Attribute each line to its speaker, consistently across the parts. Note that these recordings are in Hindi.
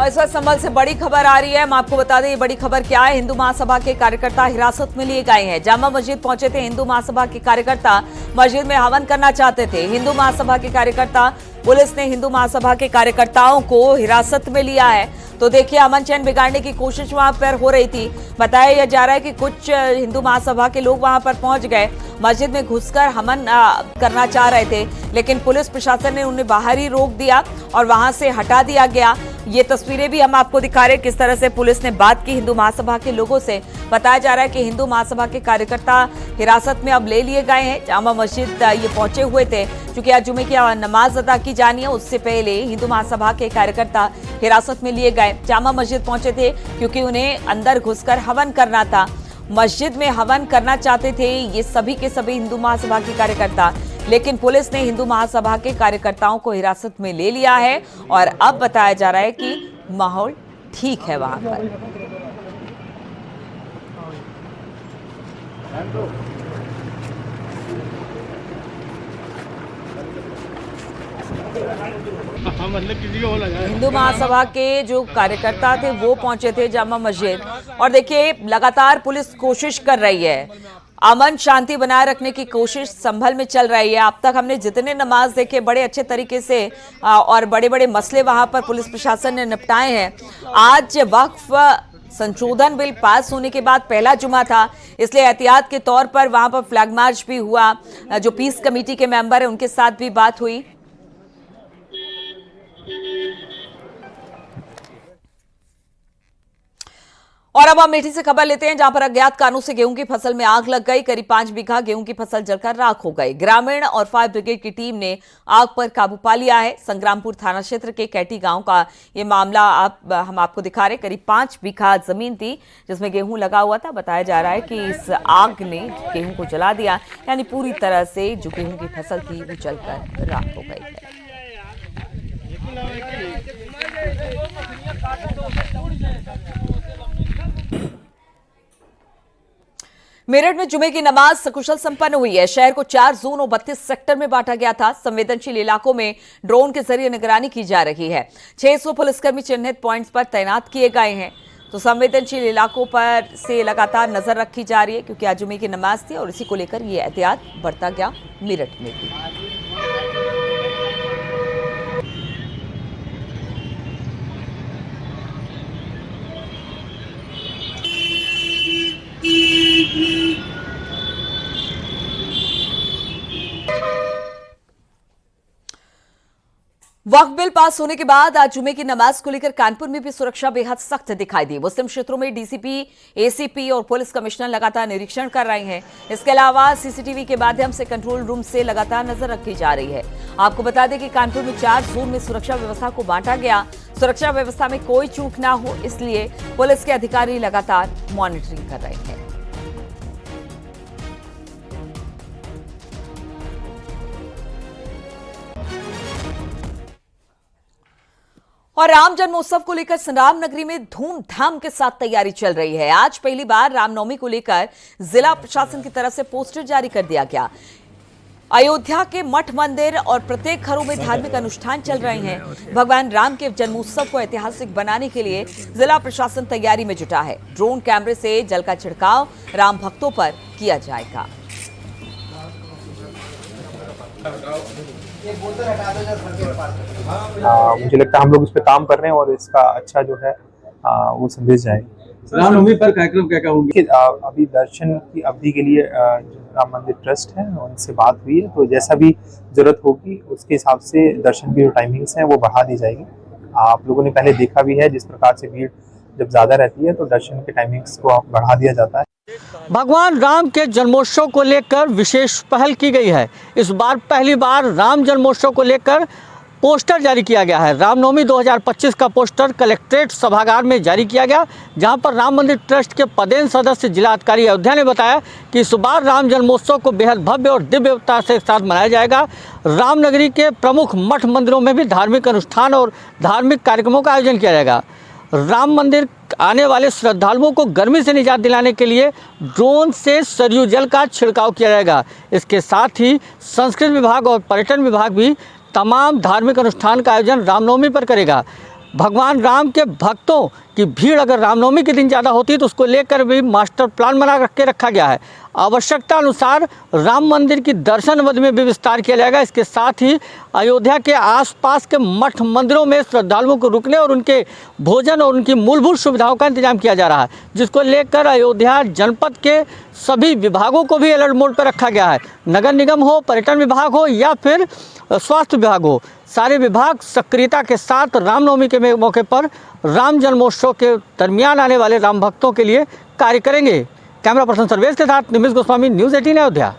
Speaker 1: और इस वक्त संभल से बड़ी खबर आ रही है। हम आपको बता दें ये बड़ी खबर क्या है। हिंदू महासभा के कार्यकर्ता हिरासत में लिए गए हैं। जामा मस्जिद पहुंचे थे हिंदू महासभा के कार्यकर्ता, मस्जिद में हवन करना चाहते थे। हिंदू महासभा के कार्यकर्ता, पुलिस ने हिंदू महासभा के कार्यकर्ताओं को हिरासत में लिया है। तो देखिए, अमन चैन बिगाड़ने की कोशिश वहां पर हो रही थी। बताया जा रहा है कि कुछ हिंदू महासभा के लोग वहां पर पहुंच गए, मस्जिद में घुसकर हवन करना चाह रहे थे, लेकिन पुलिस प्रशासन ने उन्हें बाहर ही रोक दिया और वहां से हटा दिया गया। ये तस्वीरें भी हम आपको दिखा रहे हैं किस तरह से पुलिस ने बात की हिंदू महासभा के लोगों से। बताया जा रहा है कि हिंदू महासभा के कार्यकर्ता हिरासत में अब ले लिए गए हैं। जामा मस्जिद ये पहुंचे हुए थे, क्योंकि आज जुमे की नमाज अदा की जानी है। उससे पहले हिंदू महासभा के कार्यकर्ता हिरासत में लिए गए। जामा मस्जिद पहुंचे थे क्योंकि उन्हें अंदर घुसकर हवन करना था, मस्जिद में हवन करना चाहते थे ये सभी के सभी हिंदू महासभा के कार्यकर्ता, लेकिन पुलिस ने हिंदू महासभा के कार्यकर्ताओं को हिरासत में ले लिया है और अब बताया जा रहा है कि माहौल ठीक है वहां पर। हिंदू महासभा के जो कार्यकर्ता थे वो पहुंचे थे जामा मस्जिद, और देखिए लगातार पुलिस कोशिश कर रही है, अमन शांति बनाए रखने की कोशिश संभल में चल रही है। अब तक हमने जितने नमाज देखे बड़े अच्छे तरीके से और बड़े बड़े मसले वहां पर पुलिस प्रशासन ने निपटाए हैं। आज वक्फ संशोधन बिल पास होने के बाद पहला जुमा था, इसलिए एहतियात के तौर पर वहां पर फ्लैग मार्च भी हुआ। जो पीस कमेटी के मेंबर है उनके साथ भी बात हुई। और अब हम अमेठी से खबर लेते हैं, जहां पर अज्ञात कारणों से गेहूं की फसल में आग लग गई। करीब 5 बीघा गेहूं की फसल जलकर राख हो गई। ग्रामीण और फायर ब्रिगेड की टीम ने आग पर काबू पा लिया है। संग्रामपुर थाना क्षेत्र के कैटी गांव का ये मामला हम आपको दिखा रहे। करीब 5 बीघा जमीन थी जिसमें गेहूं लगा हुआ था। बताया जा रहा है कि इस आग ने गेहूं को जला दिया, यानी पूरी तरह से जो गेहूं की फसल थी वो जलकर राख हो गई है। मेरठ में जुमे की नमाज सकुशल संपन्न हुई है। शहर को 4 जोन और 32 सेक्टर में बांटा गया था। संवेदनशील इलाकों में ड्रोन के जरिए निगरानी की जा रही है। 600 पुलिसकर्मी चिन्हित पॉइंट्स पर तैनात किए गए हैं। तो संवेदनशील इलाकों पर से लगातार नजर रखी जा रही है, क्योंकि आज जुमे की नमाज थी और इसी को लेकर ये एहतियात बरता गया मेरठ में भी। वक्फ बिल पास होने के बाद आज जुमे की नमाज को लेकर कानपुर में भी सुरक्षा बेहद सख्त दिखाई दी। मुस्लिम क्षेत्रों में डीसीपी, एसीपी और पुलिस कमिश्नर लगातार निरीक्षण कर रहे हैं। इसके अलावा सीसीटीवी के माध्यम से कंट्रोल रूम से लगातार नजर रखी जा रही है। आपको बता दें कि कानपुर में 4 जोन में सुरक्षा व्यवस्था को बांटा गया। सुरक्षा व्यवस्था में कोई चूक ना हो, इसलिए पुलिस के अधिकारी लगातार मॉनिटरिंग कर रहे हैं। और राम जन्मोत्सव को लेकर संग्राम नगरी में धूमधाम के साथ तैयारी चल रही है। आज पहली बार रामनवमी को लेकर जिला प्रशासन की तरफ से पोस्टर जारी कर दिया गया। अयोध्या के मठ मंदिर और प्रत्येक घरों में धार्मिक अनुष्ठान चल रहे हैं। भगवान राम के जन्मोत्सव को ऐतिहासिक बनाने के लिए जिला प्रशासन तैयारी में जुटा है। ड्रोन कैमरे से जल का छिड़काव राम भक्तों पर किया जाएगा।
Speaker 2: मुझे लगता है हम लोग इस पे काम कर रहे हैं और इसका अच्छा जो है वो संदेश जाएगा।
Speaker 3: रामनवमी पर कार्यक्रम क्या होंगे?
Speaker 2: अभी दर्शन की अवधि के लिए राम मंदिर ट्रस्ट है उनसे बात हुई है, तो जैसा भी जरूरत होगी उसके हिसाब से दर्शन की जो टाइमिंग्स हैं वो बढ़ा दी जाएगी। आप लोगों ने पहले देखा भी है जिस प्रकार से भीड़ जब ज्यादा रहती है तो दर्शन के टाइमिंग्स को बढ़ा दिया जाता है।
Speaker 3: भगवान राम के जन्मोत्सव को लेकर विशेष पहल की गई है। इस बार पहली बार राम जन्मोत्सव को लेकर पोस्टर जारी किया गया है। रामनवमी 2025 का पोस्टर कलेक्ट्रेट सभागार में जारी किया गया, जहां पर राम मंदिर ट्रस्ट के पदेन सदस्य जिला अधिकारी अयोध्या ने बताया कि इस बार राम जन्मोत्सव को बेहद भव्य और दिव्यता से साथ मनाया जाएगा। रामनगरी के प्रमुख मठ मंदिरों में भी धार्मिक अनुष्ठान और धार्मिक कार्यक्रमों का आयोजन किया जाएगा। राम मंदिर आने वाले श्रद्धालुओं को गर्मी से निजात दिलाने के लिए ड्रोन से सरयू जल का छिड़काव किया जाएगा। इसके साथ ही संस्कृति विभाग और पर्यटन विभाग भी तमाम धार्मिक अनुष्ठान का आयोजन रामनवमी पर करेगा। भगवान राम के भक्तों की भीड़ अगर रामनवमी के दिन ज़्यादा होती है तो उसको लेकर भी मास्टर प्लान बना के रखा गया है। आवश्यकता अनुसार राम मंदिर की दर्शन अवधि में भी विस्तार किया जाएगा। इसके साथ ही अयोध्या के आसपास के मठ मंदिरों में श्रद्धालुओं को रुकने और उनके भोजन और उनकी मूलभूत सुविधाओं का इंतजाम किया जा रहा है, जिसको लेकर अयोध्या जनपद के सभी विभागों को भी अलर्ट मोड पर रखा गया है। नगर निगम हो, पर्यटन विभाग हो या फिर स्वास्थ्य विभाग हो, सारे विभाग सक्रियता के साथ रामनवमी के मौके पर राम जन्मोत्सव के दरमियान आने वाले राम भक्तों के लिए कार्य करेंगे। कैमरा पर्सन सर्वेश के साथ निमिष गोस्वामी, न्यूज़ 18 अयोध्या।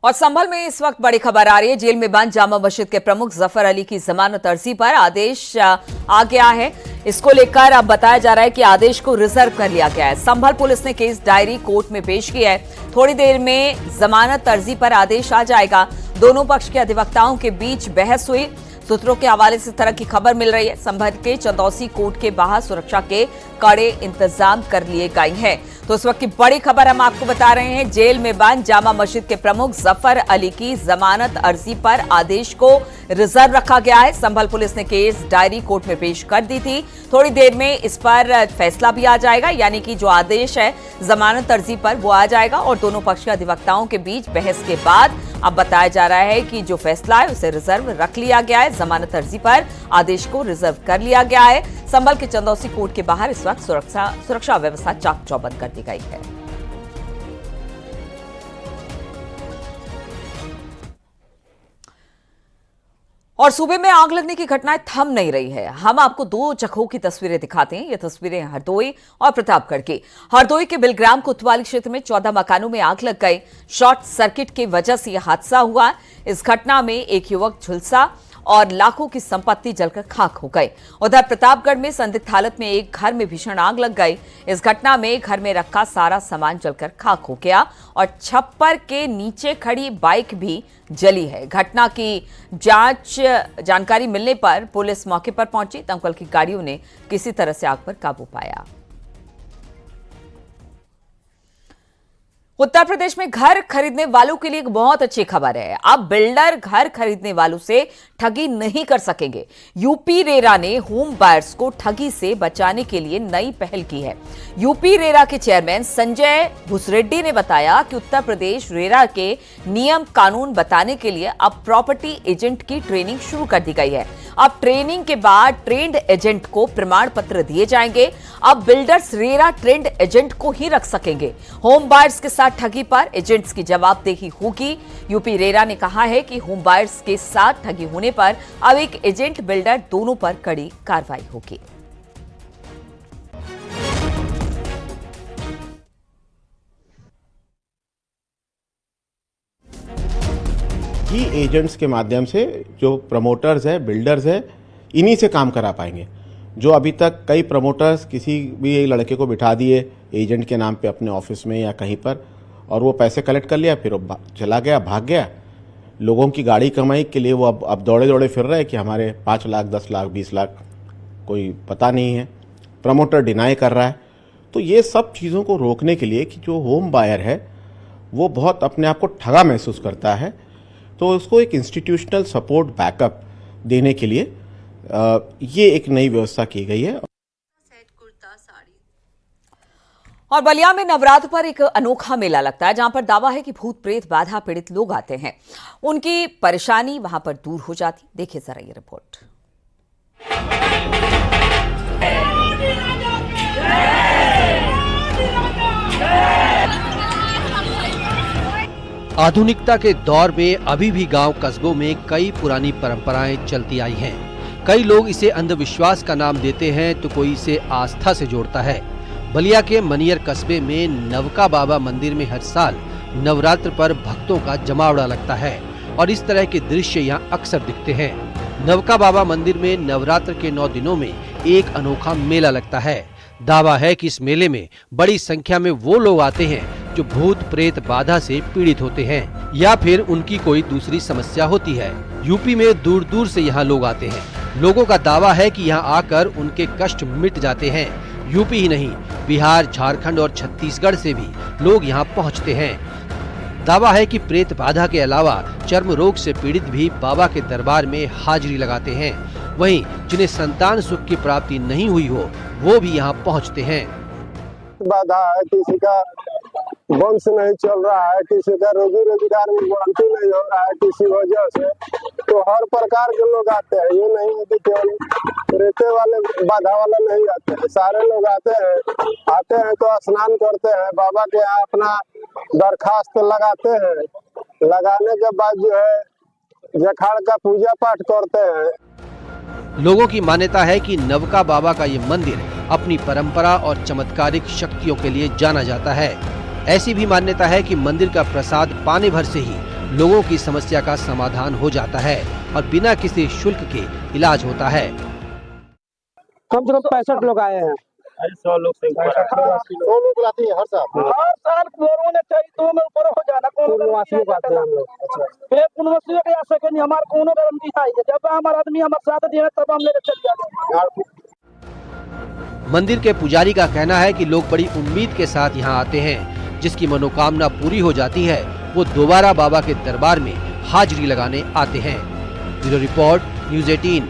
Speaker 1: और संभल में इस वक्त बड़ी खबर आ रही है। जेल में बंद जामा मस्जिद के प्रमुख जफर अली की जमानत अर्जी पर आदेश आ गया है। इसको लेकर अब बताया जा रहा है कि आदेश को रिजर्व कर लिया गया है। संभल पुलिस ने केस डायरी कोर्ट में पेश की है। थोड़ी देर में जमानत अर्जी पर आदेश आ जाएगा। दोनों पक्ष के अधिवक्ताओं के बीच बहस हुई। सूत्रों के हवाले से इस तरह की खबर मिल रही है। संभल के चंदौसी कोर्ट के बाहर सुरक्षा के कड़े इंतजाम कर लिए गए हैं। तो इस वक्त की बड़ी खबर हम आपको बता रहे हैं। जेल में बंद जामा मस्जिद के प्रमुख जफर अली की जमानत अर्जी पर आदेश को रिजर्व रखा गया है। संभल पुलिस ने केस डायरी कोर्ट में पेश कर दी थी। थोड़ी देर में इस पर फैसला भी आ जाएगा, यानी कि जो आदेश है जमानत अर्जी पर वो आ जाएगा और दोनों पक्ष के अधिवक्ताओं के बीच बहस के बाद अब बताया जा रहा है कि जो फैसला है उसे रिजर्व रख लिया गया है। जमानत अर्जी पर आदेश को रिजर्व कर लिया गया है। संभल के चंदौसी कोर्ट के बाहर इस वक्त सुरक्षा व्यवस्था चाक चौबंद कर दी गई है। और सूबे में आग लगने की घटनाएं थम नहीं रही है। हम आपको दो जगहों की तस्वीरें दिखाते हैं। ये तस्वीरें हरदोई और प्रतापगढ़ की। हरदोई के बिलग्राम कोतवाली क्षेत्र में 14 मकानों में आग लग गई। शॉर्ट सर्किट की वजह से यह हादसा हुआ। इस घटना में एक युवक झुलसा और लाखों की संपत्ति जलकर खाक हो गई। उधर प्रतापगढ़ में संदिग्ध हालत में एक घर में भीषण आग लग गई। इस घटना में घर में रखा सारा सामान जलकर खाक हो गया और छप्पर के नीचे खड़ी बाइक भी जली है। घटना की जानकारी मिलने पर पुलिस मौके पर पहुंची। दमकल की गाड़ियों ने किसी तरह से आग पर काबू पाया। उत्तर प्रदेश में घर खरीदने वालों के लिए एक बहुत अच्छी खबर है। अब बिल्डर घर खरीदने वालों से ठगी नहीं कर सकेंगे। यूपी रेरा ने होम बायर्स को ठगी से बचाने के लिए नई पहल की है। यूपी रेरा के चेयरमैन संजय भुसरेड्डी ने बताया कि उत्तर प्रदेश रेरा के नियम कानून बताने के लिए अब प्रॉपर्टी एजेंट की ट्रेनिंग शुरू कर दी गई है। अब ट्रेनिंग के बाद ट्रेंड एजेंट को प्रमाण पत्र दिए जाएंगे। अब बिल्डर्स रेरा ट्रेंड एजेंट को ही रख सकेंगे। होम बायर्स के साथ ठगी पर एजेंट्स की जवाबदेही होगी। यूपी रेरा ने कहा है कि होम बायर्स के साथ ठगी होने पर अब एक एजेंट बिल्डर दोनों पर कड़ी कार्रवाई होगी।
Speaker 4: ही एजेंट्स के माध्यम से जो प्रमोटर्स है, बिल्डर्स है, इन्हीं से काम करा पाएंगे। जो अभी तक कई प्रमोटर्स किसी भी लड़के को बिठा दिए एजेंट के नाम पे अपने ऑफिस में या कहीं पर, और वो पैसे कलेक्ट कर लिया, फिर वो चला गया, भाग गया। लोगों की गाड़ी कमाई के लिए वो अब दौड़े दौड़े फिर रहे कि हमारे 5 लाख, 10 लाख, 20 लाख, कोई पता नहीं है। प्रमोटर डिनाई कर रहा है। तो ये सब चीज़ों को रोकने के लिए कि जो होम बायर है वो बहुत अपने आप को ठगा महसूस करता है, तो उसको एक इंस्टीट्यूशनल सपोर्ट बैकअप देने के लिए ये एक नई व्यवस्था की गई है।
Speaker 1: और बलिया में नवरात्र पर एक अनोखा मेला लगता है, जहां पर दावा है कि भूत प्रेत बाधा पीड़ित लोग आते हैं, उनकी परेशानी वहां पर दूर हो जाती। देखिए जरा ये रिपोर्ट।
Speaker 5: आधुनिकता के दौर में अभी भी गांव कस्बों में कई पुरानी परंपराएं चलती आई हैं। कई लोग इसे अंधविश्वास का नाम देते हैं तो कोई इसे आस्था से जोड़ता है। बलिया के मनियर कस्बे में नवका बाबा मंदिर में हर साल नवरात्र पर भक्तों का जमावड़ा लगता है और इस तरह के दृश्य यहाँ अक्सर दिखते हैं। नवका बाबा मंदिर में नवरात्र के 9 दिनों में एक अनोखा मेला लगता है। दावा है कि इस मेले में बड़ी संख्या में वो लोग आते हैं जो भूत प्रेत बाधा से पीड़ित होते हैं या फिर उनकी कोई दूसरी समस्या होती है। यूपी में दूर दूर से यहाँ लोग आते हैं। लोगों का दावा है कि यहाँ आकर उनके कष्ट मिट जाते हैं। यूपी ही नहीं, बिहार, झारखंड और छत्तीसगढ़ से भी लोग यहाँ पहुँचते हैं। दावा है कि प्रेत बाधा के अलावा चर्म रोग से पीड़ित भी बाबा के दरबार में हाजिरी लगाते हैं। वहीं जिन्हें संतान सुख की प्राप्ति नहीं हुई हो वो भी यहाँ पहुँचते हैं।
Speaker 6: बाधा है, किसी का वंश नहीं चल रहा है, किसी का रोजी रोजगार में बढ़ोतरी नहीं हो रहा है किसी वजह से, तो हर प्रकार के लोग आते हैं। ये नहीं है कि केवल रेते वाले बाधा वाले नहीं आते हैं, सारे लोग आते हैं तो स्नान करते हैं, बाबा के यहाँ अपना दरखास्त लगाते हैं, लगाने के बाद जो है जखाड़ का पूजा पाठ करते हैं।
Speaker 5: लोगों की मान्यता है कि नवका बाबा का ये मंदिर अपनी परंपरा और चमत्कारिक शक्तियों के लिए जाना जाता है। ऐसी भी मान्यता है कि मंदिर का प्रसाद पाने भर से ही लोगों की समस्या का समाधान हो जाता है और बिना किसी शुल्क के इलाज होता है।
Speaker 6: कम से कम 65 लोग आए हैं। 100 लोग से 100 लोग आते हैं हर साल
Speaker 7: ने चाहिए तो में ऊपर हो जाना
Speaker 6: पूर्णवासियों को आते हैं हम लोग।
Speaker 7: फिर पूर्णवासियों के आ सके नहीं, हमारे कोनो गारंटी है जब हमारा आदमी हमारे साथ देना तब हम लेकर चल जाते।
Speaker 5: मंदिर के पुजारी का कहना है कि लोग बड़ी उम्मीद के साथ यहाँ आते हैं, जिसकी मनोकामना पूरी हो जाती है वो दोबारा बाबा के दरबार में हाजिरी लगाने आते हैं। Bureau report, news 18।